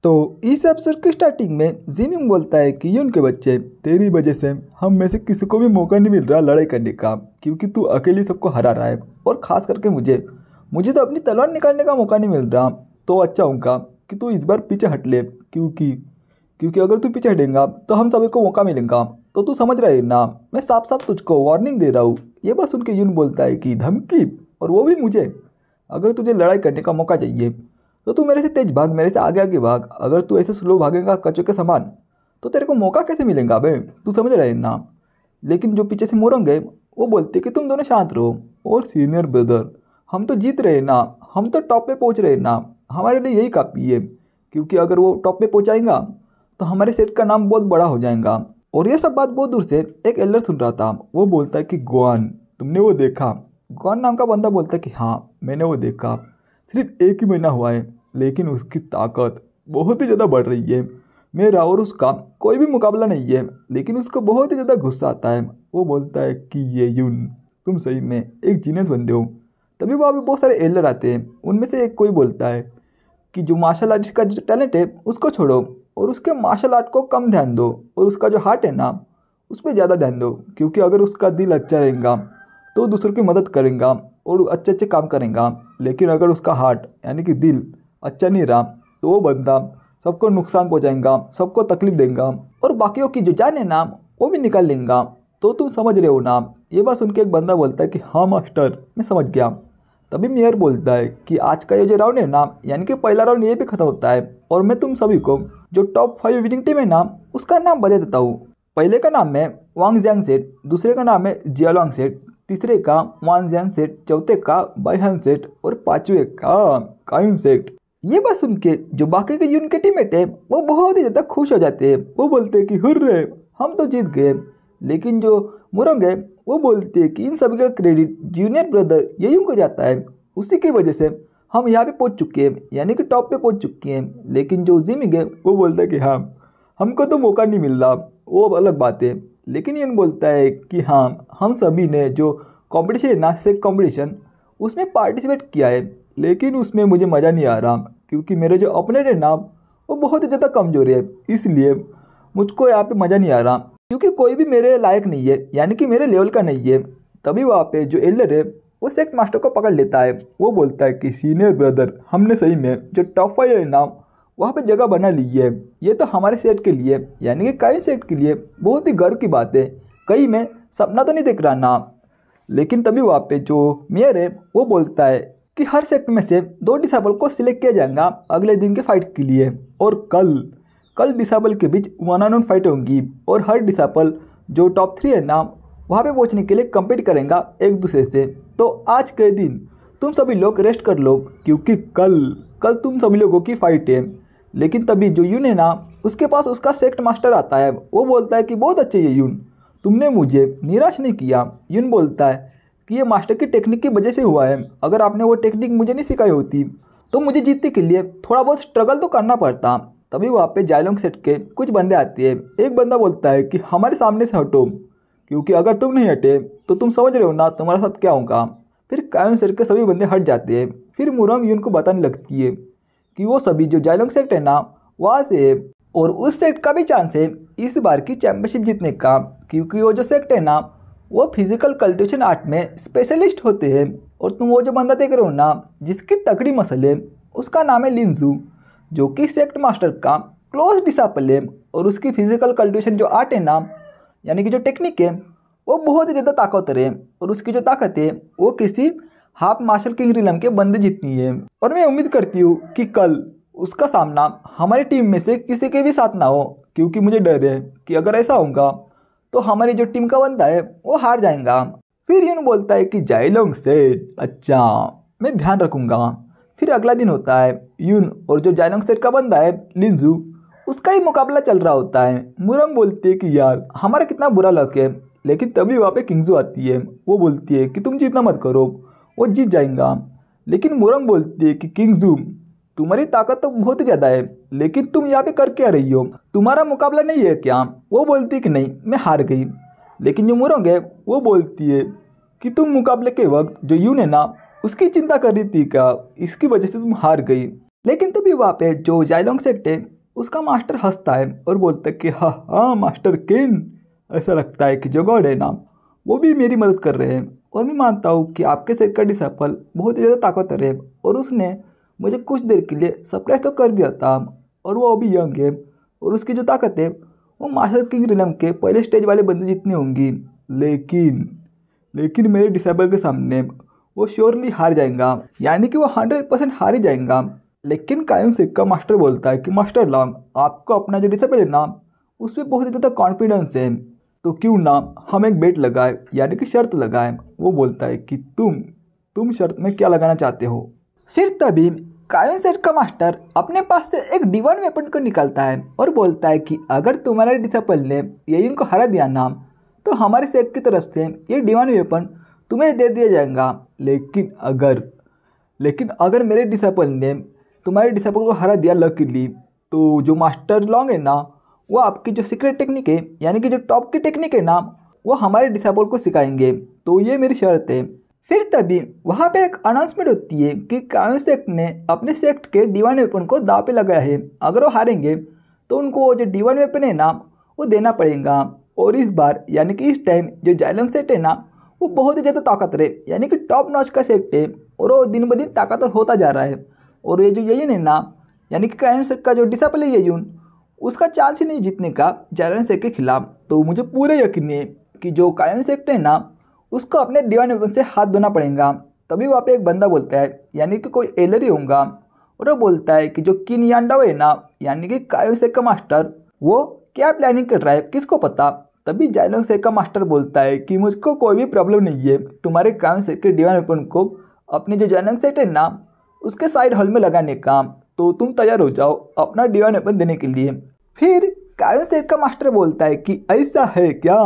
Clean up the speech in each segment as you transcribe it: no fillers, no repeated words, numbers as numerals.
तो इस एपिसोड की स्टार्टिंग में जिमिंग बोलता है कि यून के बच्चे, तेरी वजह से हम में से किसी को भी मौका नहीं मिल रहा लड़ाई करने का, क्योंकि तू अकेले सबको हरा रहा है और ख़ास करके मुझे मुझे तो अपनी तलवार निकालने का मौका नहीं मिल रहा। तो अच्छा होगा कि तू इस बार पीछे हट ले, क्योंकि क्योंकि अगर तू पीछे हटेगा तो हम सभी को मौका मिलेगा। तो तू समझ रहा है ना, मैं साफ साफ तुझको वार्निंग दे रहा हूँ। ये बस सुन के यून बोलता है कि धमकी, और वो भी मुझे? अगर तुझे लड़ाई करने का मौका चाहिए तो तू मेरे से तेज भाग, मेरे से आगे आगे भाग। अगर तू ऐसे स्लो भागेगा कच्चों के समान तो तेरे को मौका कैसे मिलेगा बे, तू समझ रहे हैं ना। लेकिन जो पीछे से मोरंग है वो बोलते कि तुम दोनों शांत रहो, और सीनियर ब्रदर हम तो जीत रहे हैं ना, हम तो टॉप पे पहुंच रहे हैं ना, हमारे लिए यही काफ़ी है। क्योंकि अगर वो टॉप पे पहुंचाएगा तो हमारे सेट का नाम बहुत बड़ा हो जाएगा। और ये सब बात बहुत दूर से एक एल्डर सुन रहा था। वो बोलता है कि गोआन, तुमने वो देखा? गोआन नाम का बंदा बोलता है कि हाँ मैंने वो देखा। सिर्फ एक ही महीना हुआ है लेकिन उसकी ताकत बहुत ही ज़्यादा बढ़ रही है। मेरा और उसका कोई भी मुकाबला नहीं है, लेकिन उसको बहुत ही ज़्यादा गुस्सा आता है। वो बोलता है कि ये यून, तुम सही में एक जीनियस बंदे हो। तभी वहाँ पे बहुत सारे एल्डर आते हैं। उनमें से एक कोई बोलता है कि जो मार्शल आर्टिस्ट का जो टैलेंट है उसको छोड़ो और उसके मार्शल आर्ट को कम ध्यान दो, और उसका जो हार्ट है ना उस पर ज़्यादा ध्यान दो। क्योंकि अगर उसका दिल अच्छा रहेगा तो दूसरों की मदद करेगा और अच्छे अच्छे काम करेगा। लेकिन अगर उसका हार्ट यानी कि दिल अच्छा नहीं रहा तो वो बंदा सबको नुकसान पहुंचाएगा, सबको तकलीफ देगा, और बाकियों की जो जान है ना वो भी निकाल लेगा। तो तुम समझ रहे हो ना। ये बात सुन के एक बंदा बोलता है कि हाँ मास्टर, मैं समझ गया। तभी मेयर बोलता है कि आज का ये जो राउंड है ना, यानी कि पहला राउंड ये भी खत्म होता है, और मैं तुम सभी को जो टॉप 5 विनिंग टीम है ना उसका नाम बता देता हूँ। पहले का नाम है वांग जियांग सेट, दूसरे का नाम है जियालोंग सेट, तीसरे का वान जियांग सेट, चौथे का बाइहन सेट, और पांचवे का कायुन सेट। ये बात सुन के जो बाकी के यून के टीममेट है वो बहुत ही ज़्यादा खुश हो जाते हैं। वो बोलते हैं कि हुर्रे, हम तो जीत गए। लेकिन जो मुरंग है वो बोलते हैं कि इन सभी का क्रेडिट जूनियर ब्रदर येयूंग को जाता है। उसी की वजह से हम यहाँ पे पहुँच चुके हैं, यानी कि टॉप पे पहुँच चुके हैं। लेकिन जो जिमिंग है वो बोलता है कि हाँ हमको तो मौका नहीं मिल रहा, वो अलग बात है। लेकिन यून बोलता है कि हाँ हम सभी ने जो कंपटीशन है ना, सेक कंपटीशन, उसमें पार्टिसिपेट किया है, लेकिन उसमें मुझे मज़ा नहीं आ रहा। क्योंकि मेरे जो अपोनेंट है ना वो बहुत ही ज़्यादा कमज़ोर है, इसलिए मुझको यहाँ पे मज़ा नहीं आ रहा। क्योंकि कोई भी मेरे लायक नहीं है, यानी कि मेरे लेवल का नहीं है। तभी वहाँ पे जो एल्डर है वो सेक्ट मास्टर को पकड़ लेता है। वो बोलता है कि सीनियर ब्रदर, हमने सही में जो टॉप 5 है ना वहाँ पे जगह बना ली है। ये तो हमारे सेट के लिए, यानी कि कई सेट के लिए बहुत ही गर्व की बात है। कहीं मैं सपना तो नहीं देख रहा ना। लेकिन तभी वहाँ पे जो मेयर है वो बोलता है कि हर सेक्ट में से 2 डिसेबल को सिलेक्ट किया जाएगा अगले दिन के फाइट के लिए, और कल डिसेबल के बीच 1-on-1 फाइट होंगी, और हर डिसेबल जो टॉप 3 है ना वहाँ पे पहुँचने के लिए कम्पीट करेगा एक दूसरे से। तो आज के दिन तुम सभी लोग रेस्ट कर लो, क्योंकि कल तुम सभी लोगों की फाइट है। लेकिन तभी जो यून है ना उसके पास उसका सेक्ट मास्टर आता है। वो बोलता है कि बहुत अच्छे है यून, तुमने मुझे निराश नहीं किया। यून बोलता है कि ये मास्टर की टेक्निक की वजह से हुआ है। अगर आपने वो टेक्निक मुझे नहीं सिखाई होती तो मुझे जीतने के लिए थोड़ा बहुत स्ट्रगल तो करना पड़ता। तभी वहाँ पे जायलोंग सेट के कुछ बंदे आते हैं। एक बंदा बोलता है कि हमारे सामने से हटो, क्योंकि अगर तुम नहीं हटे तो तुम समझ रहे हो ना तुम्हारे साथ क्या होगा। फिर कायुन सेट के सभी बंदे हट जाते हैं। फिर मुरंग यून को बताने लगती है कि वो सभी जो जायलोंग सेट है ना वहाँ से है, और उस सेट का भी चांस है इस बार की चैंपियनशिप जीतने का। क्योंकि वो जो सेट है ना वो फिजिकल कल्टिवेशन आर्ट में स्पेशलिस्ट होते हैं। और तुम वो जो बंदा देख रहे हो ना जिसकी तगड़ी मसल है, उसका नाम है लिंजू, जो कि सेक्ट मास्टर का क्लोज डिसाइपल है। और उसकी फिजिकल कल्टिवेशन जो आर्ट है ना, यानी कि जो टेक्निक है, वो बहुत ही ज़्यादा ताकतवर है। और उसकी जो ताकत है वो किसी हाफ मार्शल किंग रिलम के बंदे जितनी है। और मैं उम्मीद करती हूँ कि कल उसका सामना हमारी टीम में से किसी के भी साथ ना हो, क्योंकि मुझे डर है कि अगर ऐसा होगा तो हमारी जो टीम का बंदा है वो हार जाएगा। फिर यून बोलता है कि जायलोंग सेट, अच्छा मैं ध्यान रखूँगा। फिर अगला दिन होता है। यून और जो जायलोंग सेट का बंदा है लिंजू, उसका ही मुकाबला चल रहा होता है। मुरंग बोलती है कि यार हमारा कितना बुरा लक है। लेकिन तभी वहाँ पे किंगजू आती है। वो बोलती है कि तुम जीतना मत करो, वो जीत जाएगा। लेकिन मुरंग बोलती है कि किंगजू तुम्हारी ताकत तो बहुत ही ज़्यादा है, लेकिन तुम यहाँ पे कर क्या रही हो, तुम्हारा मुकाबला नहीं है क्या? वो बोलती है कि नहीं मैं हार गई। लेकिन जो मुरंग है वो बोलती है कि तुम मुकाबले के वक्त जो यून है ना उसकी चिंता कर रही थी क्या, इसकी वजह से तुम हार गई। लेकिन तभी वहाँ पे जो जायलोंग सेट है उसका मास्टर हंसता है और बोलता है कि हाँ हाँ मास्टर किन, ऐसा लगता है कि जो गॉड है ना वो भी मेरी मदद कर रहे हैं। और मैं मानता हूँ कि आपके सेट का डिसेबल बहुत ही ज़्यादा ताकतवर है और उसने मुझे कुछ देर के लिए सरप्राइज तो कर दिया था। और वो अभी यंग है और उसकी जो ताकत है वो मास्टर किंग रिलम के पहले स्टेज वाले बंदे जितनी होंगी। लेकिन लेकिन मेरे डिसेबल के सामने वो श्योरली हार जाएगा, यानी कि वो 100% हार ही जाएगा। लेकिन कायम सिक का मास्टर बोलता है कि मास्टर लॉन्ग, आपको अपना जो डिसेबल है ना उस पर बहुत ही ज़्यादा कॉन्फिडेंस है, तो क्यों ना हम एक बेट लगाए, यानी कि शर्त लगाए। वो बोलता है कि तुम शर्त में क्या लगाना चाहते हो। फिर तभी कायन सेट का मास्टर अपने पास से एक डिवाइन वेपन को निकालता है और बोलता है कि अगर तुम्हारे डिसेबल ने ये इनको हरा दिया ना तो हमारे सेट की तरफ से ये डिवाइन वेपन तुम्हें दे दिया जाएगा। लेकिन अगर मेरे डिसेबल ने तुम्हारे डिसेबल को हरा दिया लकीली, तो जो मास्टर लॉन्ग है ना वो आपकी जो सीक्रेट टेक्निक है, यानी कि जो टॉप की टेक्निक है ना, वो हमारे डिसेबल को सिखाएंगे। तो ये मेरी शर्त है। फिर तभी वहाँ पे एक अनाउंसमेंट होती है कि कायन सेक्ट ने अपने सेक्ट के डिवाइन वेपन को दाव पे लगाया है। अगर वो हारेंगे तो उनको वो जो डिवाइन वेपन है ना वो देना पड़ेगा। और इस बार यानी कि इस टाइम जो जाइलोंग सेट है ना वो बहुत ही ज़्यादा ताकतवर है, यानी कि टॉप नॉच का सेट है और वो दिन ब दिन ताकतवर होता जा रहा है। और ये जो येयुन है ना, यानी कि कायन सेक्ट का जो डिसेबल है येयुन, उसका चांस ही नहीं जीतने का जाइलोंग सेक्ट के खिलाफ। तो मुझे पूरे यकीन है कि जो कायन सेक्ट है ना उसको अपने डिवाइन वेपन से हाथ धोना पड़ेगा। तभी वहाँ पे एक बंदा बोलता है, यानी कि कोई एलर ही होगा, और वो बोलता है कि जो किन यांडाओ है ना, यानी कि कायन सेक्ट का मास्टर, वो क्या प्लानिंग कर रहा है किसको पता। तभी जाइलोंग सेक्ट का मास्टर बोलता है कि मुझको कोई भी प्रॉब्लम नहीं है तुम्हारे कायन सेक्ट के डिवाइन वेपन को अपनी जो जाइलोंग सेक्ट है ना उसके साइड हॉल में लगाने का, तो तुम तैयार हो जाओ अपना डिवाइन वेपन देने के लिए। फिर कायन सेक्ट का मास्टर बोलता है कि ऐसा है क्या,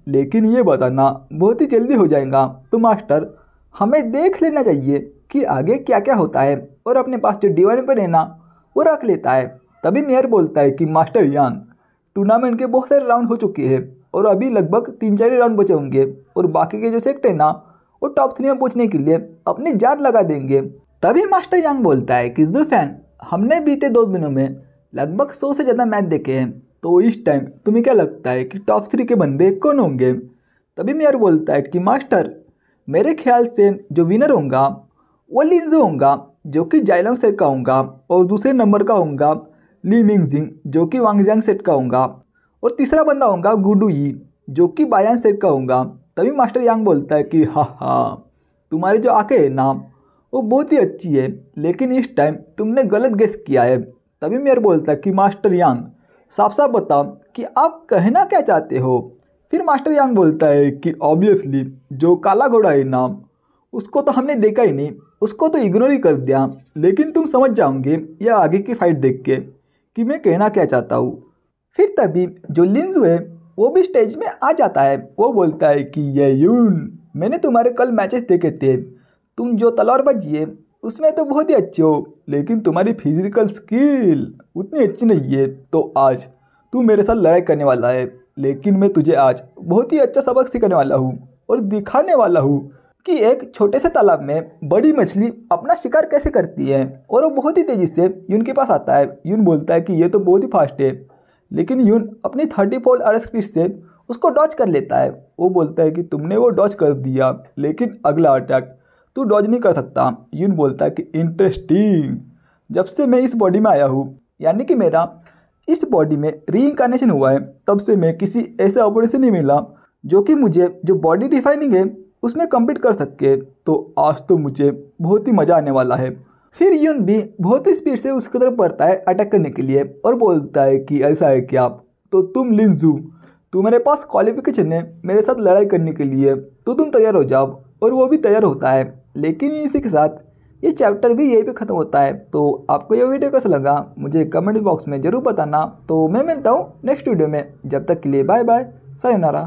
लेकिन ये बताना बहुत ही जल्दी हो जाएगा। तो मास्टर हमें देख लेना चाहिए कि आगे क्या क्या होता है, और अपने पास जो डिवाइन वेपन है ना वो रख लेता है। तभी मेयर बोलता है कि मास्टर यांग, टूर्नामेंट के बहुत सारे राउंड हो चुके हैं और अभी लगभग 3-4 राउंड बचे होंगे, और बाकी के जो सेक्ट है ना वो टॉप 3 में पहुंचने के लिए अपनी जान लगा देंगे। तभी मास्टर यांग बोलता है कि ज़ुफैंग, हमने बीते 2 दिनों में लगभग 100 से ज़्यादा मैच देखे हैं, तो इस टाइम तुम्हें क्या लगता है कि टॉप 3 के बंदे कौन होंगे। तभी मेयर बोलता है कि मास्टर, मेरे ख्याल से जो विनर होगा वो लिंजू होगा, जो कि जाइलोंग सेट का होगा, और दूसरे नंबर का होगा ली मिंगजिंग, जो कि वांगजियांग सेट का होगा, और तीसरा बंदा होगा गुडू यी, जो कि बायान सेट का होगा। तभी मास्टर यांग बोलता है कि हाँ, तुम्हारी जो आंखें है ना वो बहुत ही अच्छी है, लेकिन इस टाइम तुमने गलत गेस किया है। तभी मेयर बोलता है कि मास्टर यांग, साफ साफ बताओ कि आप कहना क्या चाहते हो। फिर मास्टर यांग बोलता है कि ऑब्वियसली जो काला घोड़ा है ना उसको तो हमने देखा ही नहीं, उसको तो इग्नोर ही कर दिया, लेकिन तुम समझ जाओगे या आगे की फाइट देख के कि मैं कहना क्या चाहता हूँ। फिर तभी जो लिंजू है वो भी स्टेज में आ जाता है। वो बोलता है कि येयुन, मैंने तुम्हारे कल मैचेस देखे थे, तुम जो तलवारबाजी है उसमें तो बहुत ही अच्छे हो, लेकिन तुम्हारी फिजिकल स्किल उतनी अच्छी नहीं है। तो आज तू मेरे साथ लड़ाई करने वाला है, लेकिन मैं तुझे आज बहुत ही अच्छा सबक सिखाने वाला हूँ और दिखाने वाला हूँ कि एक छोटे से तालाब में बड़ी मछली अपना शिकार कैसे करती है। और वो बहुत ही तेज़ी से यून के पास आता है। यून बोलता है कि ये तो बहुत ही फास्ट है, लेकिन यून अपनी 30 RS स्पीड से उसको डॉज कर लेता है। वो बोलता है कि तुमने वो डॉज कर दिया, लेकिन अगला अटैक तू डॉज नहीं कर सकता। यून बोलता है कि इंटरेस्टिंग, जब से मैं इस बॉडी में आया हूँ, यानी कि मेरा इस बॉडी में रीइंकार्नेशन हुआ है, तब से मैं किसी ऐसे ऑपरेशन नहीं मिला जो कि मुझे जो बॉडी डिफाइनिंग है उसमें कम्पीट कर सके। तो आज तो मुझे बहुत ही मज़ा आने वाला है। फिर यून भी बहुत ही स्पीड से उसकी तरफ बढ़ता है अटैक करने के लिए और बोलता है कि ऐसा है क्या, तो तुम लिंजू, तुम्हारे पास क्वालिफिकेशन है मेरे साथ लड़ाई करने के लिए, तो तुम तैयार हो जाओ। और वो भी तैयार होता है। लेकिन इसी के साथ ये चैप्टर भी यहीं पे ख़त्म होता है। तो आपको ये वीडियो कैसा लगा मुझे कमेंट बॉक्स में ज़रूर बताना। तो मैं मिलता हूँ नेक्स्ट वीडियो में, जब तक के लिए बाय बाय, सायोनारा।